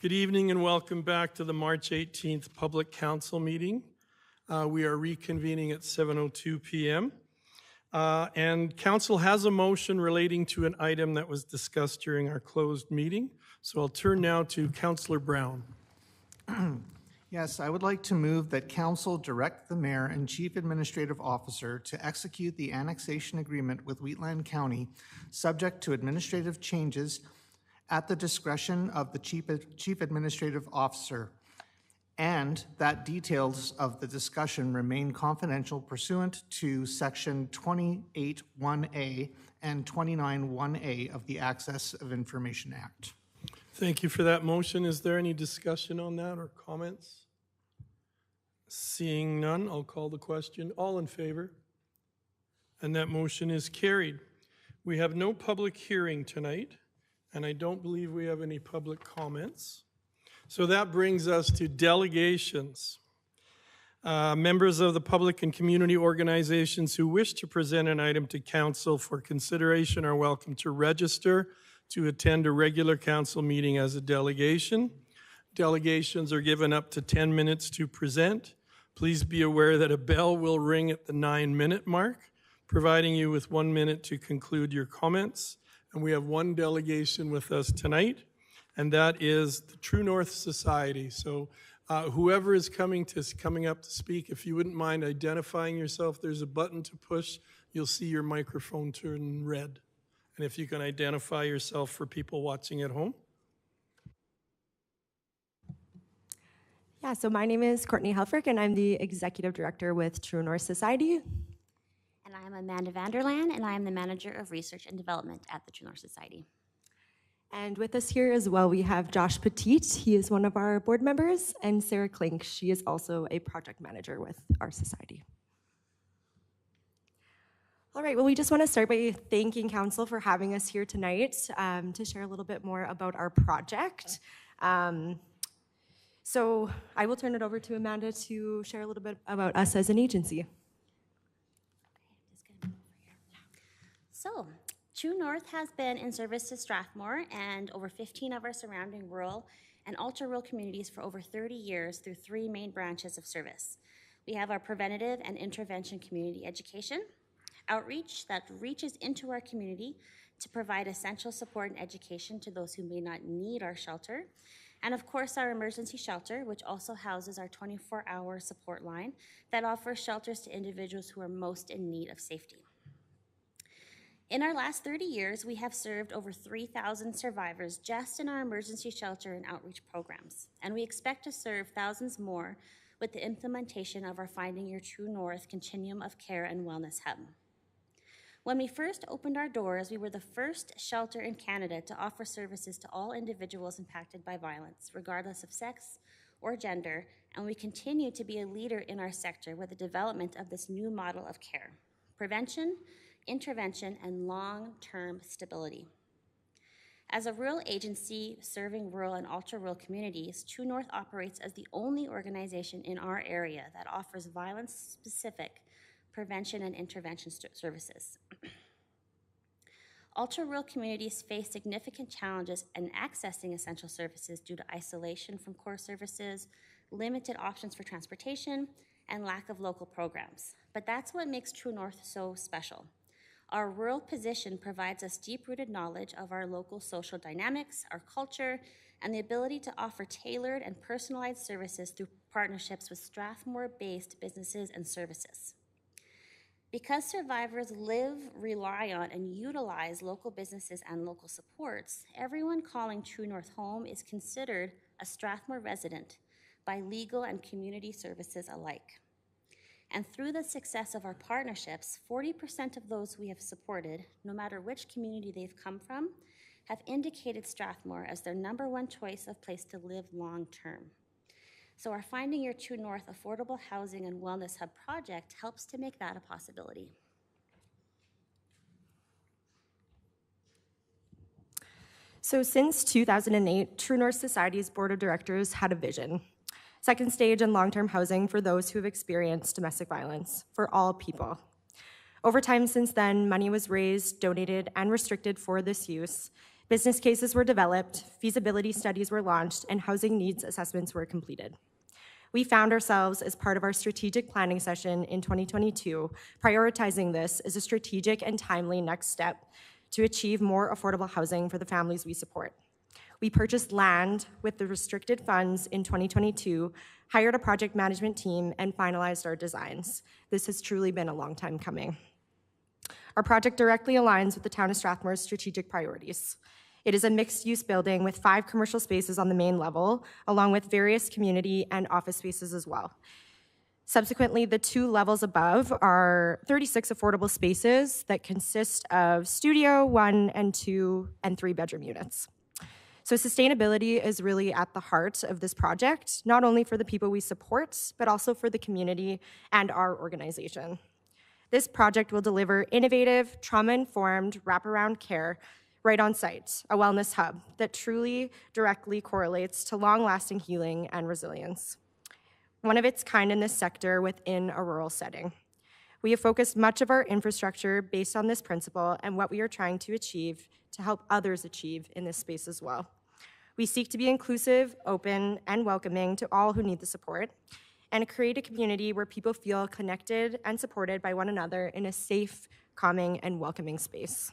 Good evening and welcome back to the March 18th Public Council meeting. We are reconvening at 7:02 p.m. And Council has a motion relating to an item that was discussed during our closed meeting. So I'll turn now to Councillor Brown. Yes, I would like to move that Council direct the Mayor and Chief Administrative Officer to execute the annexation agreement with Wheatland County, subject to administrative changes at the discretion of the Chief Administrative Officer, and that details of the discussion remain confidential pursuant to Section 28(1)A and 29(1)A of the Access of Information Act. Thank you for that motion. Is there any discussion on that or comments? Seeing none, I'll call the question. All in favor? And that motion is carried. We have no public hearing tonight, and I don't believe we have any public comments. So that brings us to delegations. Members of the public and community organizations who wish to present an item to council for consideration are welcome to register to attend a regular council meeting as a delegation. Delegations are given up to 10 minutes to present. Please be aware that a bell will ring at the 9-minute mark, providing you with 1 minute to conclude your comments. And we have one delegation with us tonight, and that is the True North Society. So whoever is coming up to speak, if you wouldn't mind identifying yourself, there's a button to push. You'll see your microphone turn red. And if you can identify yourself for people watching at home. Yeah, so my name is Courtney Helfrich, and I'm the Executive Director with True North Society. And I am Amanda Vanderland, and I am the Manager of Research and Development at the True North Society. And with us here as well, we have Josh Petit. He is one of our board members, and Sarah Klink. She is also a project manager with our society. All right, well, we just want to start by thanking Council for having us here tonight to share a little bit more about our project. So I will turn it over to Amanda to share a little bit about us as an agency. So, True North has been in service to Strathmore and over 15 of our surrounding rural and ultra-rural communities for over 30 years through 3 main branches of service. We have our preventative and intervention community education, outreach that reaches into our community to provide essential support and education to those who may not need our shelter, and of course our emergency shelter, which also houses our 24-hour support line that offers shelters to individuals who are most in need of safety. In our last 30 years, we have served over 3,000 survivors just in our emergency shelter and outreach programs, and we expect to serve thousands more with the implementation of our Finding Your True North Continuum of Care and Wellness Hub. When we first opened our doors, we were the first shelter in Canada to offer services to all individuals impacted by violence, regardless of sex or gender, and we continue to be a leader in our sector with the development of this new model of care: prevention, intervention, and long-term stability. As a rural agency serving rural and ultra-rural communities, True North operates as the only organization in our area that offers violence-specific prevention and intervention services. Ultra-rural communities face significant challenges in accessing essential services due to isolation from core services, limited options for transportation, and lack of local programs. But that's what makes True North so special. Our rural position provides us deep-rooted knowledge of our local social dynamics, our culture, and the ability to offer tailored and personalized services through partnerships with Strathmore-based businesses and services. Because survivors live, rely on, and utilize local businesses and local supports, everyone calling True North home is considered a Strathmore resident by legal and community services alike. And through the success of our partnerships, 40% of those we have supported, no matter which community they've come from, have indicated Strathmore as their #1 choice of place to live long-term. So our Finding Your True North Affordable Housing and Wellness Hub project helps to make that a possibility. So since 2008, True North Society's Board of Directors had a vision: second stage and long-term housing for those who have experienced domestic violence, for all people. Over time since then, money was raised, donated, and restricted for this use, Business cases were developed, feasibility studies were launched, and housing needs assessments were completed. We found ourselves as part of our strategic planning session in 2022, prioritizing this as a strategic and timely next step to achieve more affordable housing for the families we support. We purchased land with the restricted funds in 2022, hired a project management team, and finalized our designs. This has truly been a long time coming. Our project directly aligns with the Town of Strathmore's strategic priorities. It is a mixed-use building with 5 commercial spaces on the main level, along with various community and office spaces as well. Subsequently, the 2 levels above are 36 affordable spaces that consist of studio, 1 and 2 and 3 bedroom units. So sustainability is really at the heart of this project, not only for the people we support, but also for the community and our organization. This project will deliver innovative, trauma-informed wraparound care right on site, a wellness hub that truly directly correlates to long-lasting healing and resilience. One of its kind in this sector within a rural setting. We have focused much of our infrastructure based on this principle and what we are trying to achieve to help others achieve in this space as well. We seek to be inclusive, open, and welcoming to all who need the support, and create a community where people feel connected and supported by one another in a safe, calming, and welcoming space.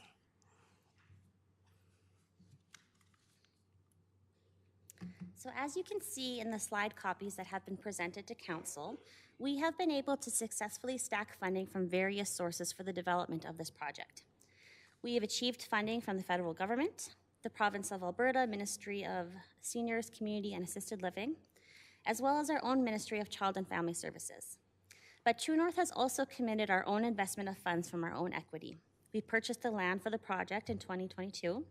So as you can see in the slide copies that have been presented to Council, we have been able to successfully stack funding from various sources for the development of this project. We have achieved funding from the federal government, the Province of Alberta Ministry of Seniors, Community and Assisted Living, as well as our own Ministry of Child and Family Services. But True North has also committed our own investment of funds from our own equity. We purchased the land for the project in 2022,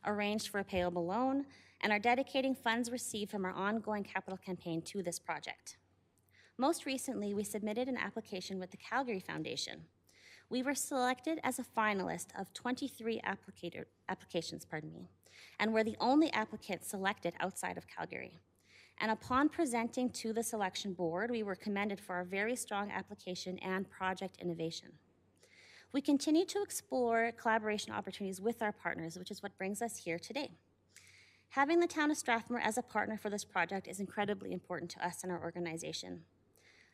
arranged for a payable loan, and are dedicating funds received from our ongoing capital campaign to this project. Most recently, we submitted an application with the Calgary Foundation. We were selected as a finalist of 23 applications, and we're the only applicant selected outside of Calgary. And upon presenting to the selection board, we were commended for our very strong application and project innovation. We continue to explore collaboration opportunities with our partners, which is what brings us here today. Having the Town of Strathmore as a partner for this project is incredibly important to us and our organization.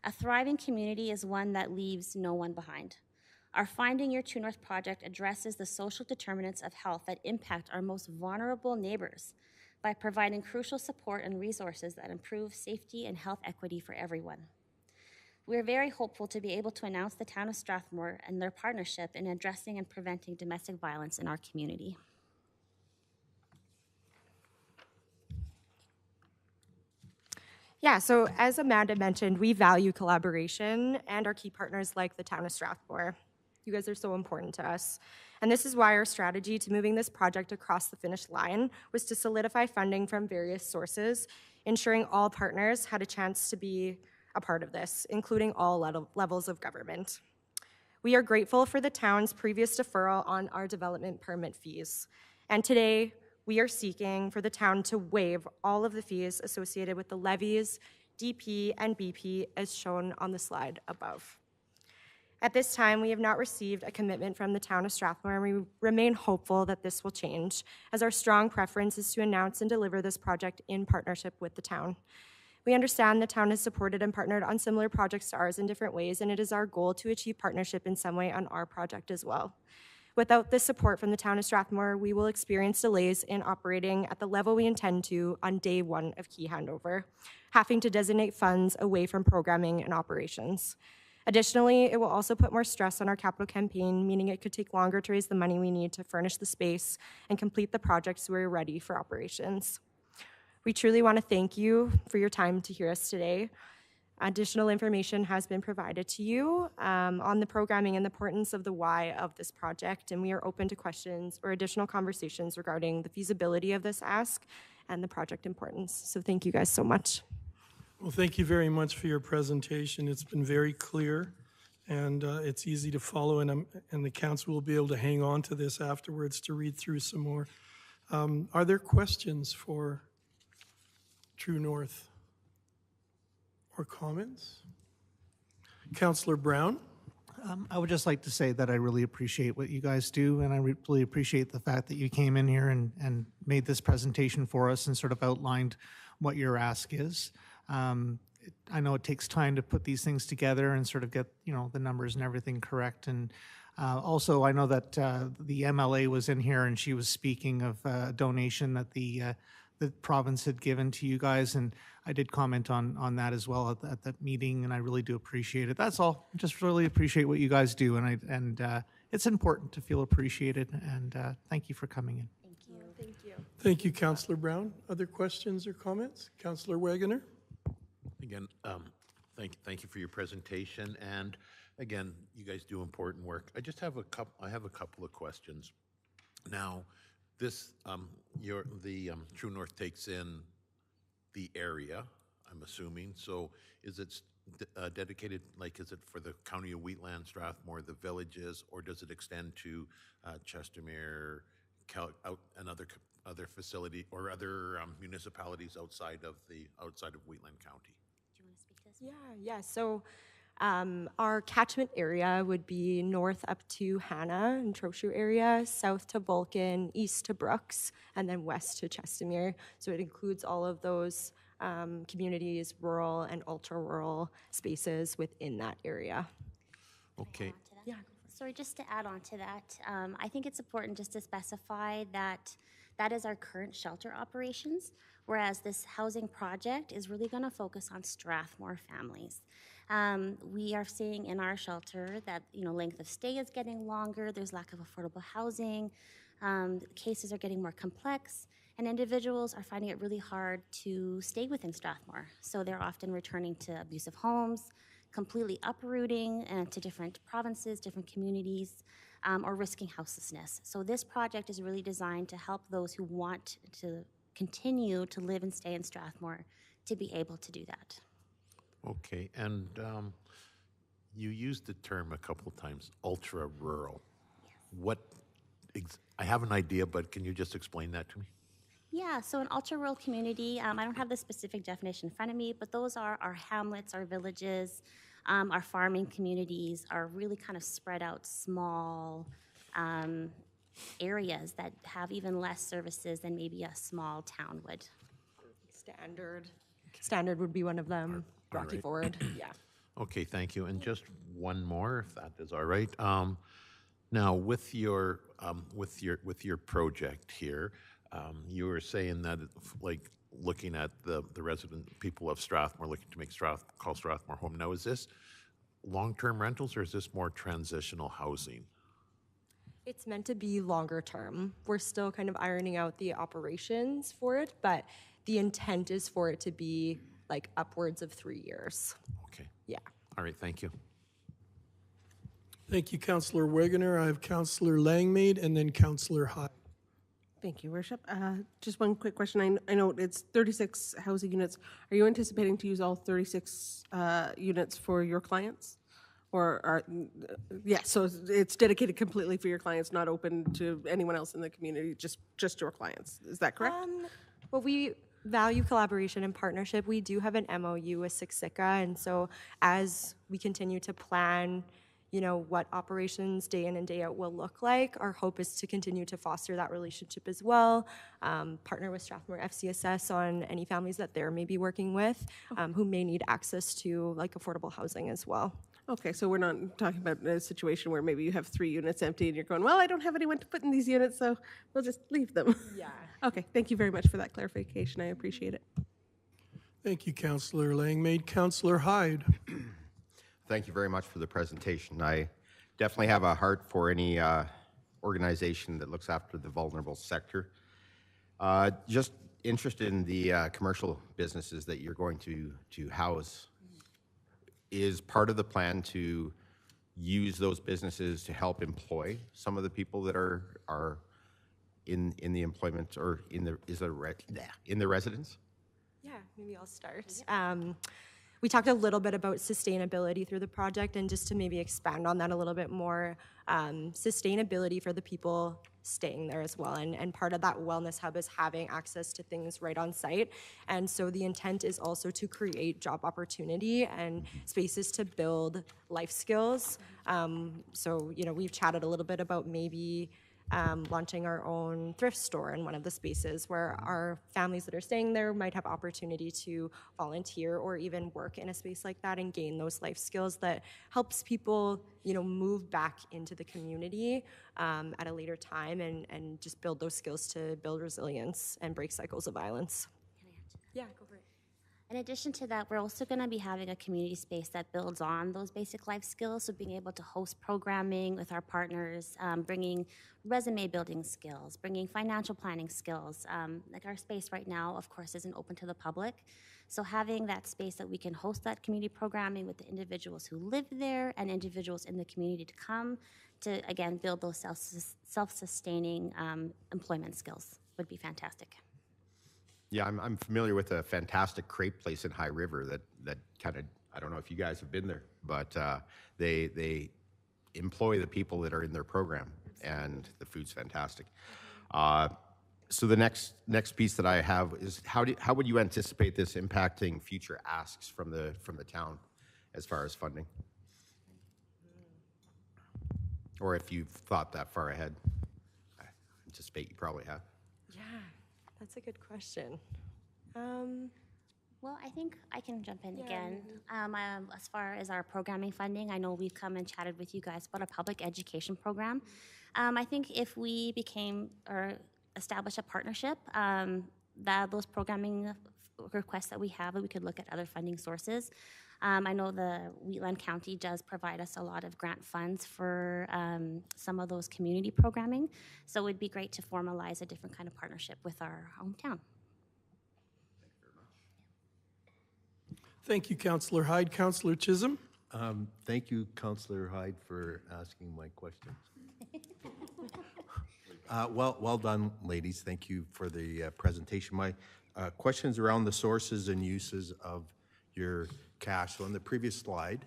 A thriving community is one that leaves no one behind. Our Finding Your True North project addresses the social determinants of health that impact our most vulnerable neighbors by providing crucial support and resources that improve safety and health equity for everyone. We are very hopeful to be able to announce the Town of Strathmore and their partnership in addressing and preventing domestic violence in our community. Yeah, so as Amanda mentioned, we value collaboration and our key partners like the Town of Strathmore. You guys are so important to us. And this is why our strategy to moving this project across the finish line was to solidify funding from various sources, ensuring all partners had a chance to be a part of this, including all levels of government. We are grateful for the town's previous deferral on our development permit fees. And today, we are seeking for the town to waive all of the fees associated with the levies, DP, and BP as shown on the slide above. At this time, we have not received a commitment from the Town of Strathmore, and we remain hopeful that this will change, as our strong preference is to announce and deliver this project in partnership with the town. We understand the town has supported and partnered on similar projects to ours in different ways, and it is our goal to achieve partnership in some way on our project as well. Without this support from the Town of Strathmore, we will experience delays in operating at the level we intend to on day 1 of key handover, having to designate funds away from programming and operations. Additionally, it will also put more stress on our capital campaign, meaning it could take longer to raise the money we need to furnish the space and complete the projects so we're ready for operations. We truly want to thank you for your time to hear us today. Additional information has been provided to you on the programming and the importance of the why of this project, and we are open to questions or additional conversations regarding the feasibility of this ask and the project importance. So thank you guys so much. Well, thank you very much for your presentation. It's been very clear, and it's easy to follow, and the council will be able to hang on to this afterwards to read through some more. Are there questions for True North or comments? Councillor Brown? I would just like to say that I really appreciate what you guys do, and I really appreciate the fact that you came in here and made this presentation for us and sort of outlined what your ask is. I know it takes time to put these things together and sort of get, the numbers and everything correct. And also, I know that the MLA was in here and she was speaking of a donation that the province had given to you guys, and I did comment on that as well at that meeting, and I really do appreciate it. That's all. Just really appreciate what you guys do, and it's important to feel appreciated, and thank you for coming in. Thank you. Thank you. Thank you, Councillor Brown. Other questions or comments? Councillor Wagoner? Again, thank you for your presentation, and again, you guys do important work. I just have a couple of questions. Now, this True North takes in the area, I'm assuming. So, is it dedicated? Like, is it for the County of Wheatland, Strathmore, the villages, or does it extend to Chestermere, and other facility or other municipalities outside of Wheatland County? Do you want to speak to this? Yeah. So our catchment area would be north up to Hanna and Trochu area, south to Vulcan, east to Brooks, and then west to Chestermere. So it includes all of those communities, rural and ultra-rural spaces within that area. Okay. Yeah. Sorry, just to add on to that, I think it's important just to specify that that is our current shelter operations, whereas this housing project is really going to focus on Strathmore families. We are seeing in our shelter that length of stay is getting longer. There's lack of affordable housing. Cases are getting more complex, and individuals are finding it really hard to stay within Strathmore. So they're often returning to abusive homes, completely uprooting to different provinces, different communities, or risking houselessness. So this project is really designed to help those who want to continue to live and stay in Strathmore to be able to do that. Okay, and you used the term a couple times, ultra-rural. I have an idea, but can you just explain that to me? Yeah, so an ultra-rural community, I don't have the specific definition in front of me, but those are our hamlets, our villages, our farming communities, are really kind of spread out small areas that have even less services than maybe a small town would. Standard would be one of them. Rocky right. Ford, yeah. Okay, thank you. And just one more, if that is all right. Now, with your project here, you were saying that, like, looking at the resident people of Strathmore, looking to make call Strathmore home. Now, is this long-term rentals or is this more transitional housing? It's meant to be longer term. We're still kind of ironing out the operations for it, but the intent is for it to be like upwards of 3 years. Okay. Yeah. All right, thank you. Thank you, Councillor Wagoner. I have Councillor Langmaid and then Councillor Hyde. Thank you, Worship. Just one quick question. I know it's 36 housing units. Are you anticipating to use all 36 units for your clients? Or so it's dedicated completely for your clients, not open to anyone else in the community, just your clients. Is that correct? Well, we value collaboration and partnership. We do have an MOU with Siksika, and so as we continue to plan, what operations day in and day out will look like, our hope is to continue to foster that relationship as well, partner with Strathmore FCSS on any families that they're maybe working with who may need access to like affordable housing as well. Okay, so we're not talking about a situation where maybe you have 3 units empty and you're going, well, I don't have anyone to put in these units, so we'll just leave them. Yeah. Okay, thank you very much for that clarification. I appreciate it. Thank you, Councillor Langmaid. Councillor Hyde. Thank you very much for the presentation. I definitely have a heart for any organization that looks after the vulnerable sector. Just interested in the commercial businesses that you're going to house. Is part of the plan to use those businesses to help employ some of the people that are in the employment or in the residence? Yeah, maybe I'll start. We talked a little bit about sustainability through the project, and just to maybe expand on that a little bit more, sustainability for the people staying there as well. And part of that wellness hub is having access to things right on site. And so the intent is also to create job opportunity and spaces to build life skills. So, you know, we've chatted a little bit about maybe launching our own thrift store in one of the spaces where our families that are staying there might have opportunity to volunteer or even work in a space like that and gain those life skills that helps people, you know, move back into the community at a later time and just build those skills to build resilience and break cycles of violence. Yeah, go for it. In addition to that, we're also going to be having a community space that builds on those basic life skills. So being able to host programming with our partners, bringing resume building skills, bringing financial planning skills. Like our space right now, of course, isn't open to the public. So having that space that we can host that community programming with the individuals who live there and individuals in the community to come to, again, build those self-sustaining employment skills would be fantastic. Yeah, I'm familiar with a fantastic crepe place in High River that kind of, I don't know if you guys have been there, but they employ the people that are in their program, and the food's fantastic. So the next piece that I have is how would you anticipate this impacting future asks from the town as far as funding? Or if you've thought that far ahead. I anticipate you probably have. Yeah, that's a good question. Well, I think I can jump in again. As far as our programming funding, I know we've come and chatted with you guys about a public education program. I think if we became or established a partnership, that those programming requests that we have, we could look at other funding sources. I know the Wheatland County does provide us a lot of grant funds for some of those community programming, so it'd be great to formalize a different kind of partnership with our hometown. Thank you, Councillor Hyde. Councillor Chisholm? Thank you, Councillor Hyde, for asking my questions. Well done, ladies. Thank you for the presentation. My questions around the sources and uses of your cash. So on the previous slide,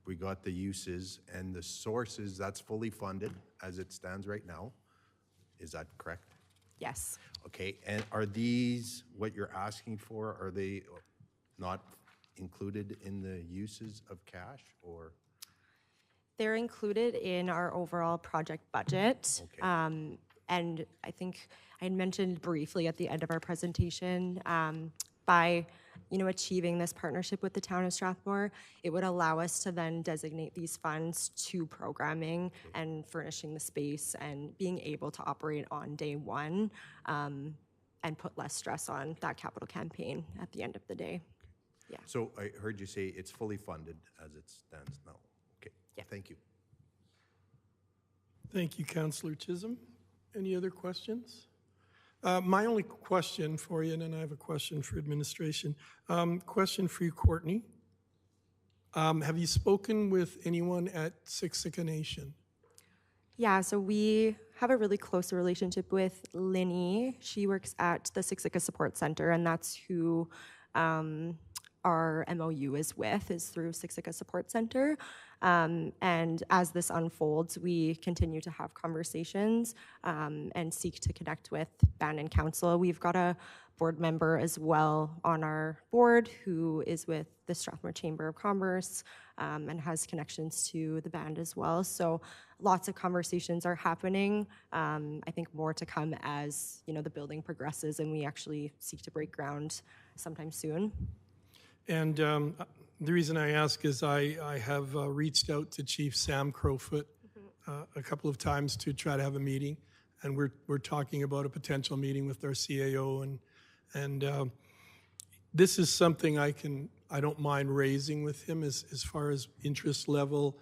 we got the uses and the sources. That's fully funded as it stands right now. Is that correct? Yes. Okay, and are these what you're asking for? Are they not included in the uses of cash, or? They're included in our overall project budget. Okay. And I think I had mentioned briefly at the end of our presentation, by achieving this partnership with the town of Strathmore, it would allow us to then designate these funds to programming and furnishing the space and being able to operate on day one and put less stress on that capital campaign at the end of the day. Yeah. So I heard you say it's fully funded as it stands now. Okay. Yeah. Thank you. Thank you, Councillor Chisholm. Any other questions? My only question for you, and then I have a question for administration. Question for you, Courtney. Have you spoken with anyone at Siksika Nation? Yeah, so we have a really close relationship with Linny. She works at the Siksika Support Center, and that's who our MOU is through Siksika Support Center. And as this unfolds, we continue to have conversations and seek to connect with band and council. We've got a board member as well on our board who is with the Strathmore Chamber of Commerce and has connections to the band as well. So lots of conversations are happening. I think more to come as the building progresses and we actually seek to break ground sometime soon. And the reason I ask is I have reached out to Chief Sam Crowfoot a couple of times to try to have a meeting, and we're talking about a potential meeting with our CAO, and this is something I don't mind raising with him as far as interest level,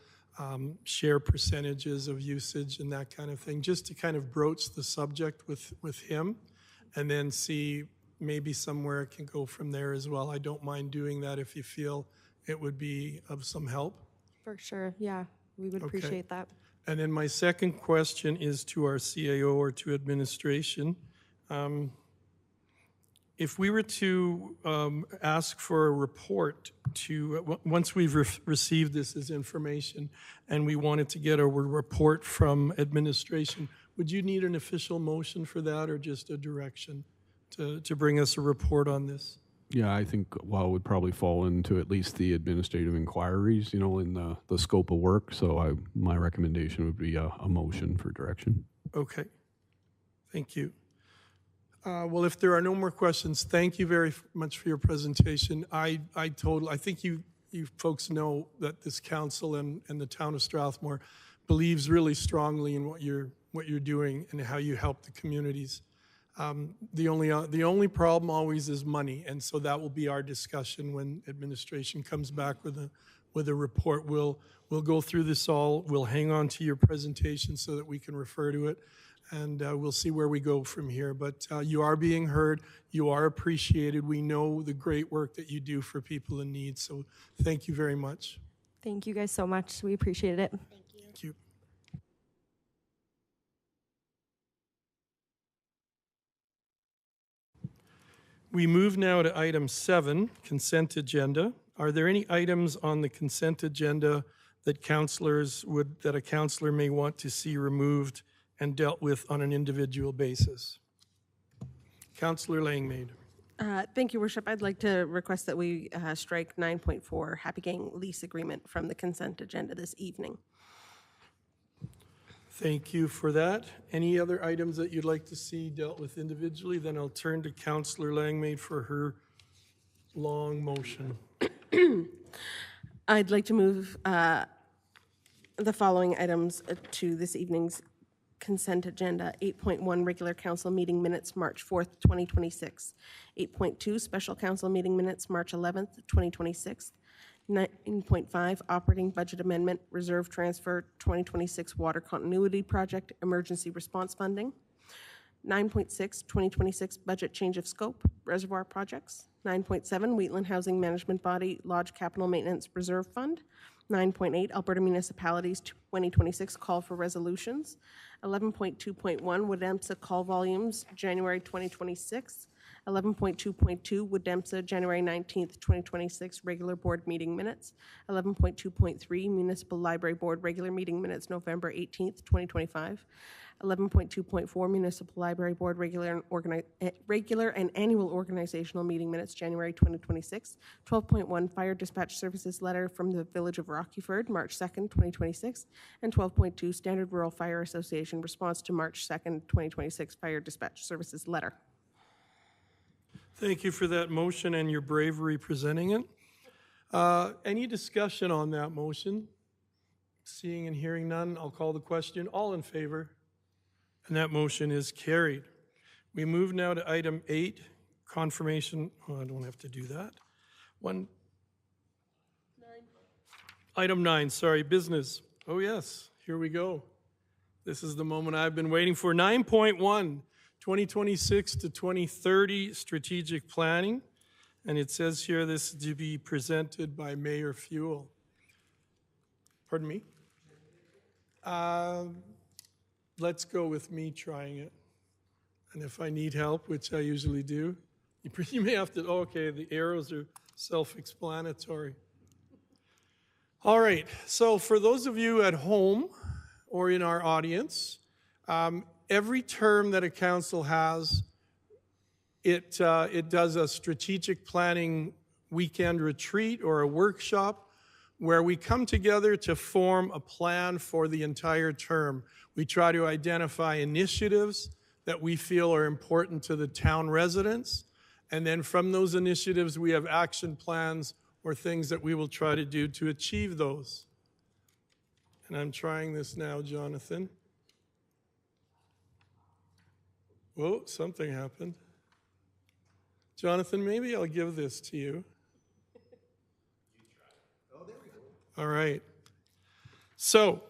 share percentages of usage and that kind of thing, just to kind of broach the subject with him, and then see maybe somewhere it can go from there as well. I don't mind doing that if you feel it would be of some help. For sure, yeah, we would appreciate that. And then my second question is to our CAO or to administration. If we were to ask for a report once we've received this as information and we wanted to get a report from administration, Would you need an official motion for that or just a direction to bring us a report on this? Yeah, I think, well, it would probably fall into at least the administrative inquiries, you know, in the scope of work. So my recommendation would be a motion for direction. Okay. Thank you. Well, if there are no more questions, thank you very much for your presentation. I think you folks know that this council and the town of Strathmore believes really strongly in what you're doing and how you help the communities. The only problem always is money, and so that will be our discussion when administration comes back with a report. We'll go through this all. We'll hang on to your presentation so that we can refer to it, and we'll see where we go from here. But you are being heard. You are appreciated. We know the great work that you do for people in need. So thank you very much. Thank you guys so much. We appreciate it. Thank you. We move now to item 7, consent agenda. Are there any items on the consent agenda that a councillor may want to see removed and dealt with on an individual basis? Councillor Langmaid. Thank you, Worship. I'd like to request that we strike 9.4 Happy Gang lease agreement from the consent agenda this evening. Thank you for that. Any other items that you'd like to see dealt with individually? Then I'll turn to Councillor Langmaid for her long motion. I'd like to move the following items to this evening's consent agenda. 8.1 regular council meeting minutes, March 4th, 2026. 8.2 special council meeting minutes, March 11th, 2026. 9.5 operating budget amendment, reserve transfer 2026 water continuity project, emergency response funding. 9.6 2026 budget change of scope, reservoir projects. 9.7 Wheatland Housing Management Body Lodge Capital Maintenance Reserve Fund. 9.8 Alberta Municipalities 2026 call for resolutions. 11.2.1 Woodempsa call volumes January 2026. 11.2.2 Woodempsa January 19th, 2026 regular board meeting minutes. 11.2.3 Municipal Library Board regular meeting minutes November 18th, 2025. 11.2.4 Municipal Library Board regular and annual organizational meeting minutes January 2026. 12.1 Fire Dispatch Services letter from the Village of Rockyford March 2nd, 2026. And 12.2 Standard Rural Fire Association response to March 2nd, 2026 Fire Dispatch Services letter. Thank you for that motion and your bravery presenting it. Any discussion on that motion? Seeing and hearing none, I'll call the question. All in favor? And that motion is carried. We move now to item 8, confirmation. Oh, I don't have to do that. Item 9, sorry, business. Oh yes, here we go. This is the moment I've been waiting for. 9.1. 2026 to 2030 strategic planning, and it says here this is to be presented by Mayor Fuel. Pardon me? Let's go with me trying it. And if I need help, which I usually do, you may have to, okay, the arrows are self-explanatory. All right, so for those of you at home or in our audience, every term that a council has, it does a strategic planning weekend retreat or a workshop where we come together to form a plan for the entire term. We try to identify initiatives that we feel are important to the town residents, and then from those initiatives we have action plans or things that we will try to do to achieve those. And I'm trying this now, Jonathan. Whoa, something happened. Jonathan, maybe I'll give this to you. Oh, there we go. All right. So,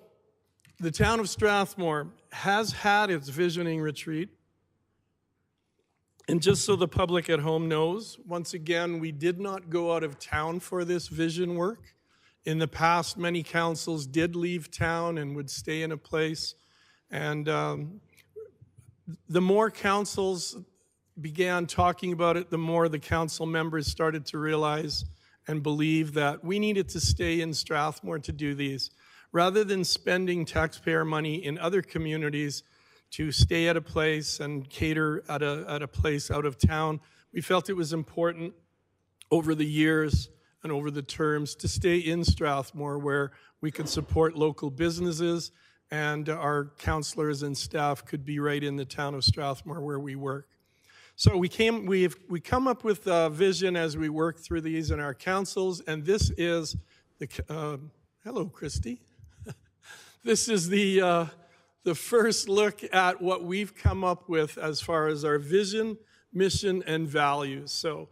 the town of Strathmore has had its visioning retreat. And just so the public at home knows, once again, we did not go out of town for this vision work. In the past, many councils did leave town and would stay in a place. And the more councils began talking about it, the more the council members started to realize and believe that we needed to stay in Strathmore to do these. Rather than spending taxpayer money in other communities to stay at a place and cater at a place out of town. We felt it was important over the years and over the terms to stay in Strathmore where we could support local businesses and our councillors and staff could be right in the town of Strathmore where we work. So we come up with a vision as we work through these in our councils, and this is the, hello, Christy. This is the first look at what we've come up with as far as our vision, mission, and values. So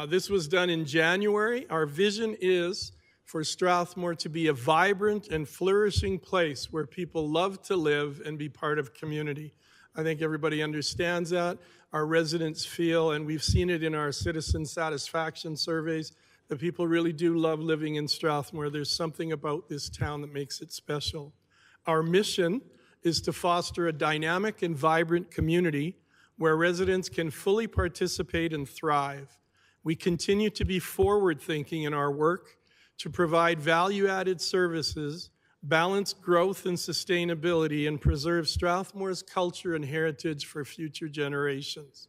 this was done in January. Our vision is for Strathmore to be a vibrant and flourishing place where people love to live and be part of community. I think everybody understands that. Our residents feel, and we've seen it in our citizen satisfaction surveys, that people really do love living in Strathmore. There's something about this town that makes it special. Our mission is to foster a dynamic and vibrant community where residents can fully participate and thrive. We continue to be forward-thinking in our work to provide value-added services, balance growth and sustainability, and preserve Strathmore's culture and heritage for future generations.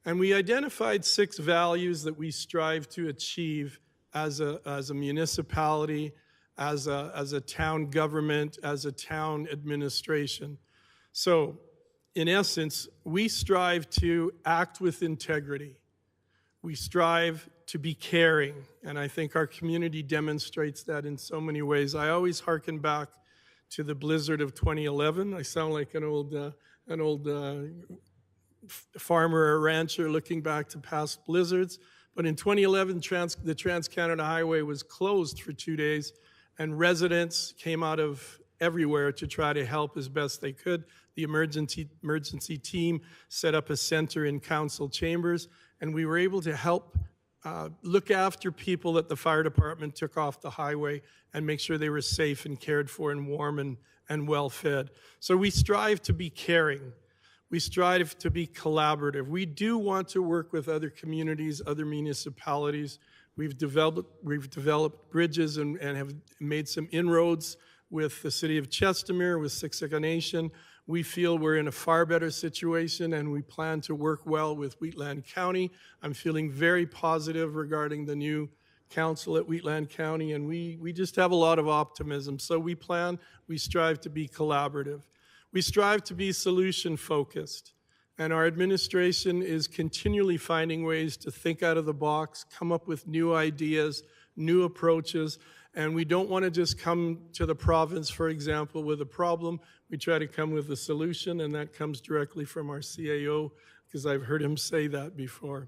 And we identified 6 values that we strive to achieve as a municipality, as a town government, as a town administration. So, in essence, we strive to act with integrity. We strive to be caring, and I think our community demonstrates that in so many ways. I always hearken back to the blizzard of 2011. I sound like an old farmer or rancher looking back to past blizzards. But in 2011, the Trans-Canada Highway was closed for 2 days, and residents came out of everywhere to try to help as best they could. The emergency team set up a center in council chambers, and we were able to help look after people that the fire department took off the highway and make sure they were safe and cared for and warm and well fed. So we strive to be caring. We strive to be collaborative. We do want to work with other communities, other municipalities. We've developed bridges and have made some inroads with the city of Chestermere, with Siksika Nation. We feel we're in a far better situation, and we plan to work well with Wheatland County. I'm feeling very positive regarding the new council at Wheatland County, and we just have a lot of optimism. So we strive to be collaborative. We strive to be solution-focused, and our administration is continually finding ways to think out of the box, come up with new ideas, new approaches, and we don't want to just come to the province, for example, with a problem. We try to come with a solution, and that comes directly from our CAO, because I've heard him say that before.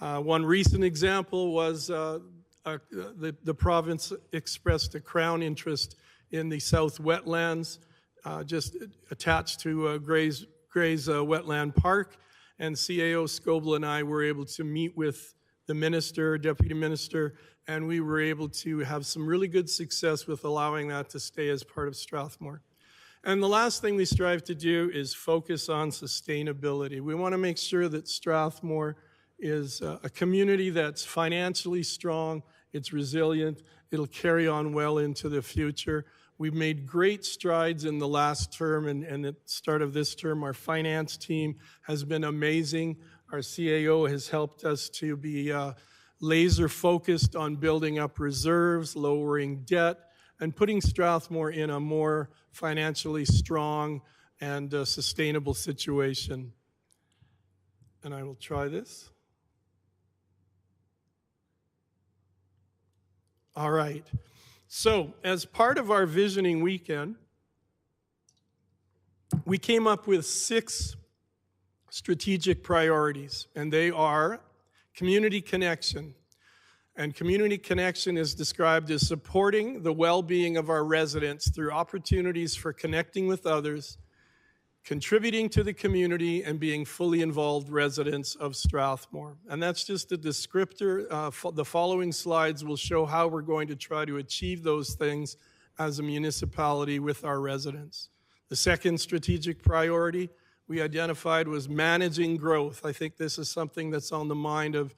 One recent example was the province expressed a Crown interest in the South Wetlands, just attached to Gray's Wetland Park, and CAO Scoble and I were able to meet with the minister, deputy minister, and we were able to have some really good success with allowing that to stay as part of Strathmore. And the last thing we strive to do is focus on sustainability. We want to make sure that Strathmore is a community that's financially strong, it's resilient, it'll carry on well into the future. We've made great strides in the last term, and at the start of this term, our finance team has been amazing. Our CAO has helped us to be laser focused on building up reserves, lowering debt, and putting Strathmore in a more financially strong and sustainable situation. And I will try this. All right. So, as part of our visioning weekend, we came up with 6 strategic priorities, and they are community connection. And community connection is described as supporting the well-being of our residents through opportunities for connecting with others, contributing to the community, and being fully involved residents of Strathmore. And that's just a descriptor. The following slides will show how we're going to try to achieve those things as a municipality with our residents. The second strategic priority we identified was managing growth. I think this is something that's on the mind of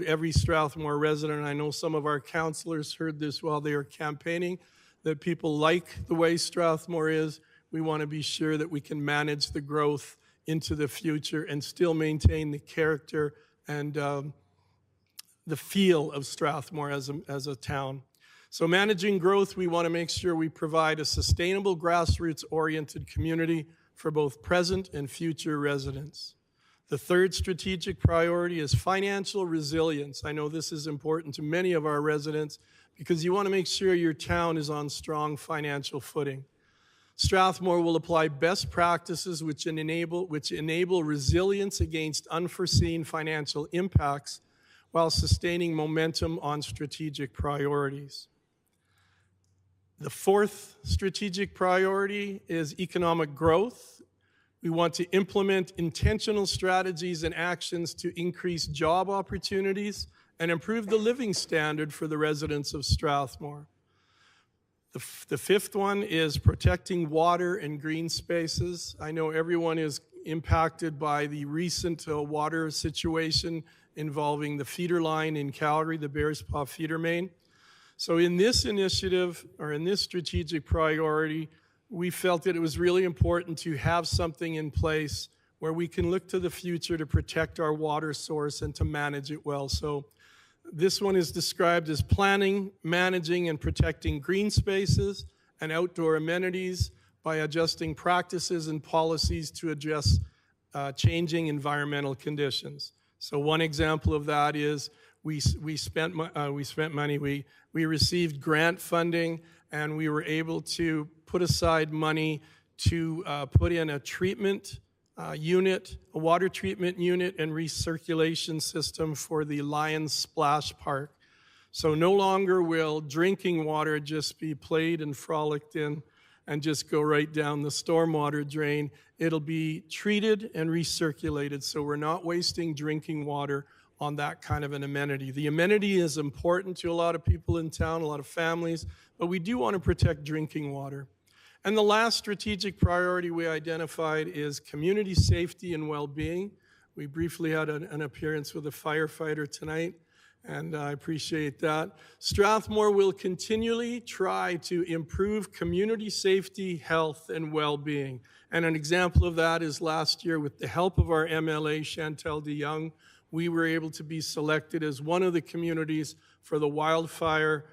every Strathmore resident. I know some of our councillors heard this while they were campaigning, that people like the way Strathmore is. we want to be sure that we can manage the growth into the future and still maintain the character and the feel of Strathmore as a town. So managing growth, we want to make sure we provide a sustainable, grassroots-oriented community for both present and future residents. The third strategic priority is financial resilience. I know this is important to many of our residents because you want to make sure your town is on strong financial footing. Strathmore will apply best practices which enable resilience against unforeseen financial impacts while sustaining momentum on strategic priorities. The fourth strategic priority is economic growth. We want to implement intentional strategies and actions to increase job opportunities and improve the living standard for the residents of Strathmore. The fifth one is protecting water and green spaces. I know everyone is impacted by the recent water situation involving the feeder line in Calgary, the Bearspaw feeder main. So in this initiative, or in this strategic priority, we felt that it was really important to have something in place where we can look to the future to protect our water source and to manage it well. So this one is described as planning, managing, and protecting green spaces and outdoor amenities by adjusting practices and policies to address changing environmental conditions. So one example of that is we spent money. We received grant funding, and we were able to put aside money to put in a treatment unit, a water treatment unit and recirculation system for the Lions Splash Park. So no longer will drinking water just be played and frolicked in and just go right down the stormwater drain. It'll be treated and recirculated, so we're not wasting drinking water on that kind of an amenity. The amenity is important to a lot of people in town, a lot of families, but we do want to protect drinking water. And the last strategic priority we identified is community safety and well-being. We briefly had an appearance with a firefighter tonight, and I appreciate that. Strathmore will continually try to improve community safety, health, and well-being. And an example of that is last year, with the help of our MLA, Chantal DeYoung, we were able to be selected as one of the communities for the wildfire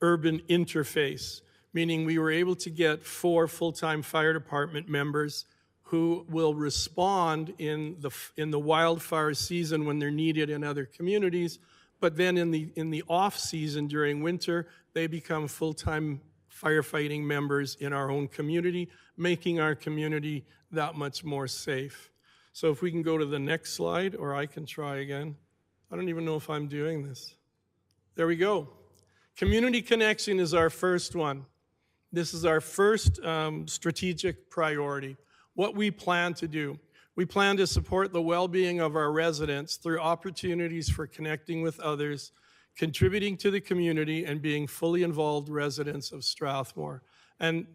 urban interface, meaning we were able to get 4 full-time fire department members who will respond in the wildfire season when they're needed in other communities, but then in the off-season during winter, they become full-time firefighting members in our own community, making our community that much more safe. So if we can go to the next slide, or I can try again. I don't even know if I'm doing this. There we go. Community connection is our first one. This is our first strategic priority. What we plan to do. We plan to support the well-being of our residents through opportunities for connecting with others, contributing to the community, and being fully involved residents of Strathmore. And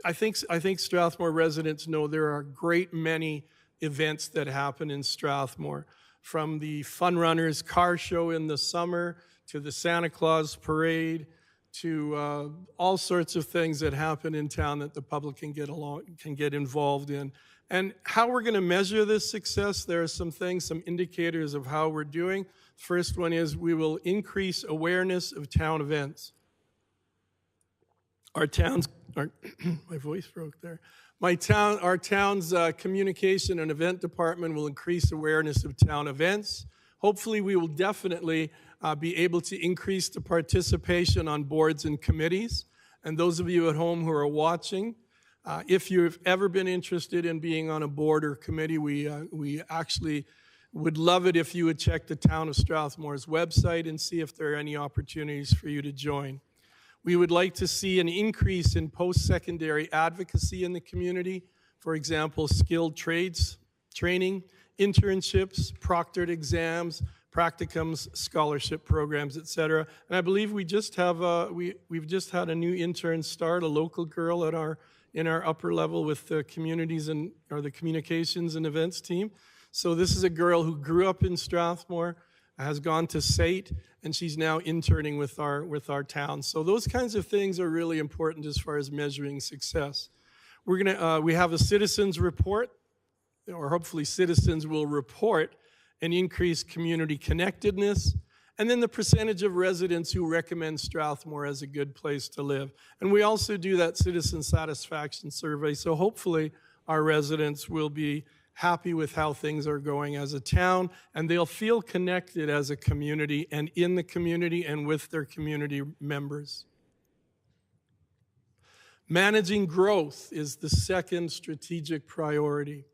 I think Strathmore residents know there are a great many events that happen in Strathmore, from the Fun Runners car show in the summer to the Santa Claus parade to all sorts of things that happen in town that the public can get involved in. And how we're going to measure this success, there are some things, some indicators of how we're doing. First one is we will increase awareness of town events. My voice broke there. Our town's communication and event department will increase awareness of town events. Hopefully, we will definitely be able to increase the participation on boards and committees. And those of you at home who are watching, if you've ever been interested in being on a board or committee, we actually would love it if you would check the Town of Strathmore's website and see if there are any opportunities for you to join. We would like to see an increase in post-secondary advocacy in the community. For example, skilled trades training, internships, proctored exams, practicums, scholarship programs, etc. And I believe we just have we've just had a new intern start, a local girl in our upper level with the the communications and events team. So this is a girl who grew up in Strathmore, has gone to SAIT, and she's now interning with our town. So those kinds of things are really important as far as measuring success. We have a citizens report, or hopefully citizens will report an increased community connectedness, and then the percentage of residents who recommend Strathmore as a good place to live. And we also do that citizen satisfaction survey, so hopefully our residents will be happy with how things are going as a town, and they'll feel connected as a community and in the community and with their community members. Managing growth is the second strategic priority.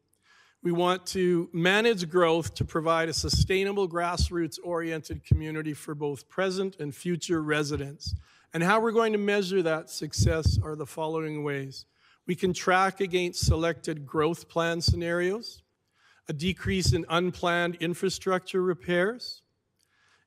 We want to manage growth to provide a sustainable, grassroots-oriented community for both present and future residents. And how we're going to measure that success are the following ways. We can track against selected growth plan scenarios, a decrease in unplanned infrastructure repairs,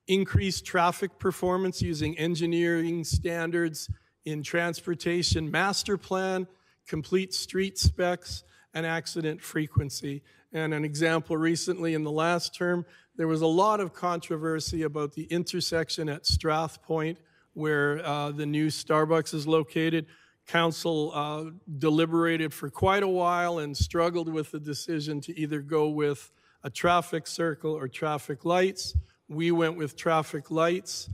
increased traffic performance using engineering standards in transportation master plan, complete street specs, and accident frequency. And an example recently in the last term, there was a lot of controversy about the intersection at Strathpoint where the new Starbucks is located. Council deliberated for quite a while and struggled with the decision to either go with a traffic circle or traffic lights. We went with traffic lights,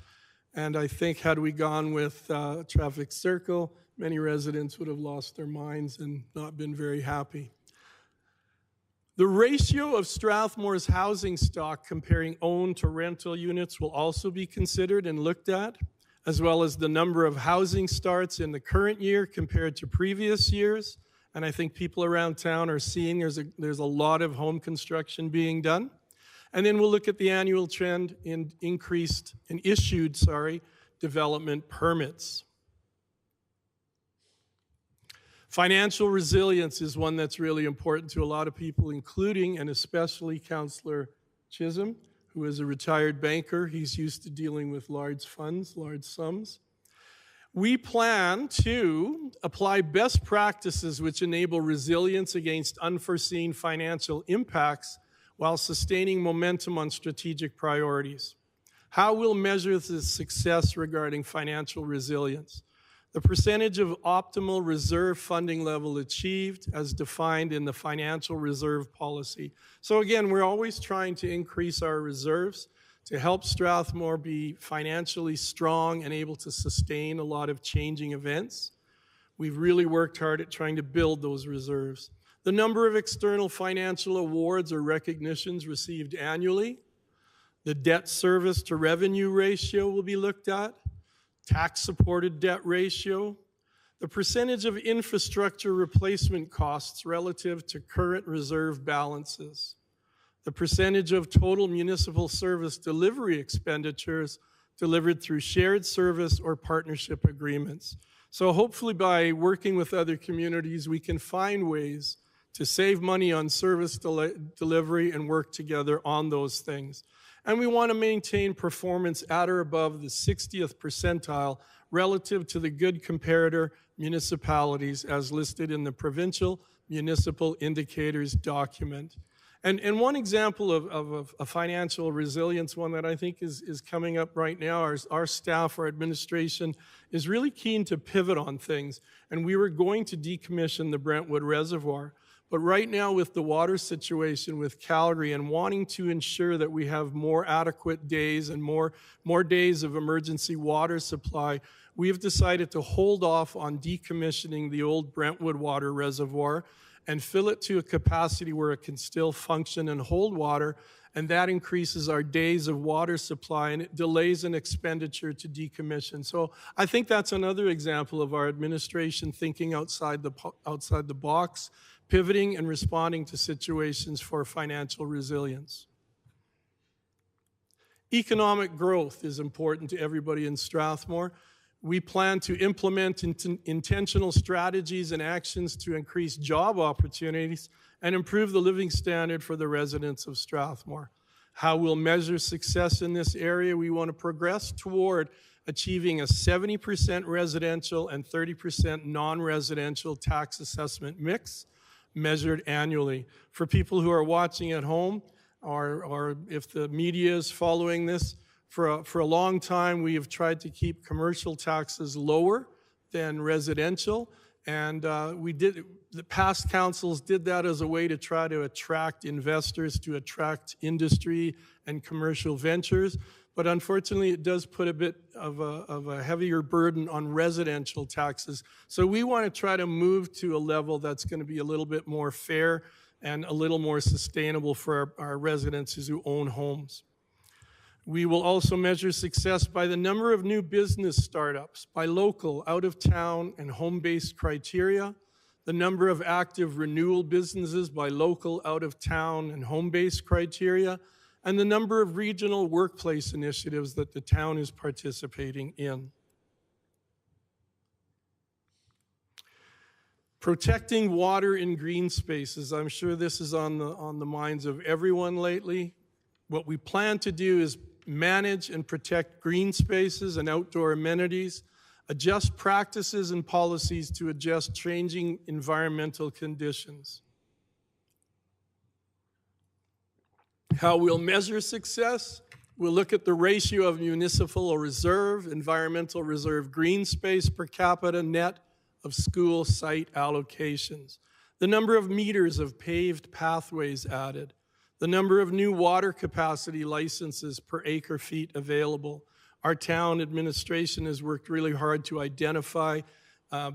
and I think had we gone with traffic circle, many residents would have lost their minds and not been very happy. The ratio of Strathmore's housing stock comparing owned to rental units will also be considered and looked at, as well as the number of housing starts in the current year compared to previous years. And I think people around town are seeing there's a lot of home construction being done. And then we'll look at the annual trend in issued development permits. Financial resilience is one that's really important to a lot of people, including and especially Councillor Chisholm, who is a retired banker. He's used to dealing with large funds, large sums. We plan to apply best practices which enable resilience against unforeseen financial impacts while sustaining momentum on strategic priorities. How we'll measure the success regarding financial resilience. The percentage of optimal reserve funding level achieved as defined in the financial reserve policy. So again, we're always trying to increase our reserves to help Strathmore be financially strong and able to sustain a lot of changing events. We've really worked hard at trying to build those reserves. The number of external financial awards or recognitions received annually. The debt service to revenue ratio will be looked at. Tax-supported debt ratio, the percentage of infrastructure replacement costs relative to current reserve balances, the percentage of total municipal service delivery expenditures delivered through shared service or partnership agreements. So hopefully by working with other communities, we can find ways to save money on service delivery and work together on those things. And we want to maintain performance at or above the 60th percentile relative to the good comparator municipalities as listed in the Provincial Municipal Indicators document. And one example of a financial resilience, one that I think is coming up right now, our staff, our administration is really keen to pivot on things. And we were going to decommission the Brentwood Reservoir. But right now with the water situation with Calgary and wanting to ensure that we have more adequate days and more days of emergency water supply, we have decided to hold off on decommissioning the old Brentwood Water Reservoir and fill it to a capacity where it can still function and hold water, and that increases our days of water supply and it delays an expenditure to decommission. So I think that's another example of our administration thinking outside the box, pivoting and responding to situations for financial resilience. Economic growth is important to everybody in Strathmore. We plan to implement intentional strategies and actions to increase job opportunities and improve the living standard for the residents of Strathmore. How we'll measure success in this area, we want to progress toward achieving a 70% residential and 30% non-residential tax assessment mix, measured annually. For people who are watching at home, or if the media is following this, for a long time we have tried to keep commercial taxes lower than residential, And the past councils did that as a way to try to attract investors, to attract industry and commercial ventures. But unfortunately, it does put a bit of a heavier burden on residential taxes. So we want to try to move to a level that's going to be a little bit more fair and a little more sustainable for our residents who own homes. We will also measure success by the number of new business startups, by local, out-of-town, and home-based criteria, the number of active renewal businesses by local, out-of-town, and home-based criteria, and the number of regional workplace initiatives that the town is participating in. Protecting water in green spaces. I'm sure this is on the minds of everyone lately. What we plan to do is manage and protect green spaces and outdoor amenities, adjust practices and policies to adjust changing environmental conditions. How we'll measure success, we'll look at the ratio of municipal reserve, environmental reserve green space per capita net of school site allocations, the number of meters of paved pathways added, the number of new water capacity licenses per acre feet available. Our town administration has worked really hard to identify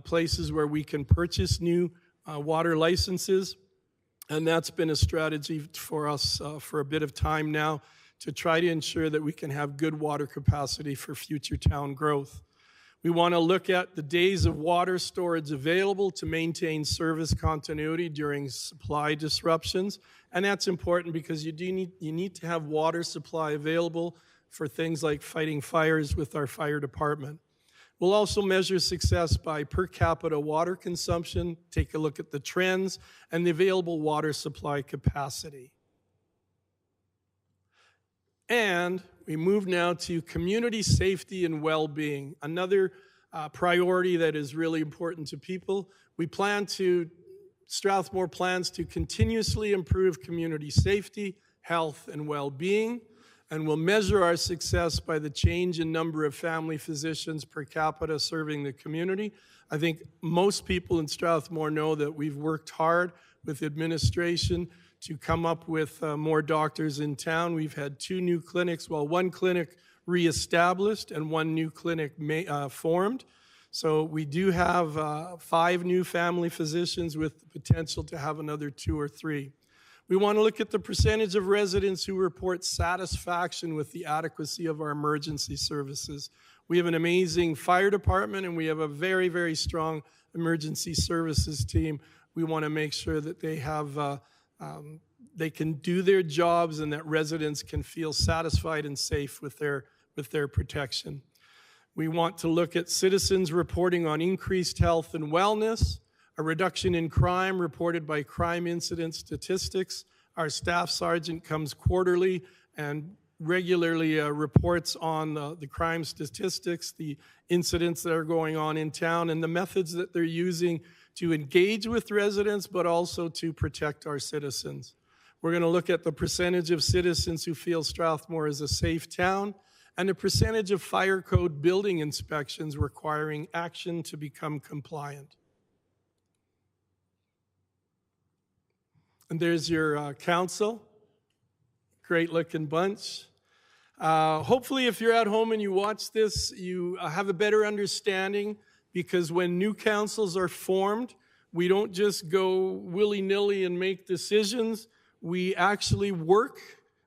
places where we can purchase new water licenses. And that's been a strategy for us for a bit of time now to try to ensure that we can have good water capacity for future town growth. We want to look at the days of water storage available to maintain service continuity during supply disruptions. And that's important because you need to have water supply available for things like fighting fires with our fire department. We'll also measure success by per capita water consumption, take a look at the trends, and the available water supply capacity. And we move now to community safety and well-being, another priority that is really important to people. Strathmore plans to continuously improve community safety, health, and well-being. And we'll measure our success by the change in number of family physicians per capita serving the community. I think most people in Strathmore know that we've worked hard with administration to come up with more doctors in town. We've had 2 new clinics, well, 1 clinic reestablished and 1 new clinic formed. So we do have 5 new family physicians with the potential to have another 2 or 3. We want to look at the percentage of residents who report satisfaction with the adequacy of our emergency services. We have an amazing fire department and we have a very, very strong emergency services team. We want to make sure that they have, they can do their jobs and that residents can feel satisfied and safe with their protection. We want to look at citizens reporting on increased health and wellness, a reduction in crime reported by crime incident statistics. Our staff sergeant comes quarterly and regularly reports on the crime statistics, the incidents that are going on in town, and the methods that they're using to engage with residents, but also to protect our citizens. We're going to look at the percentage of citizens who feel Strathmore is a safe town, and the percentage of fire code building inspections requiring action to become compliant. And there's your council. Great looking bunch. Hopefully if you're at home and you watch this, you have a better understanding, because when new councils are formed, we don't just go willy-nilly and make decisions. We actually work,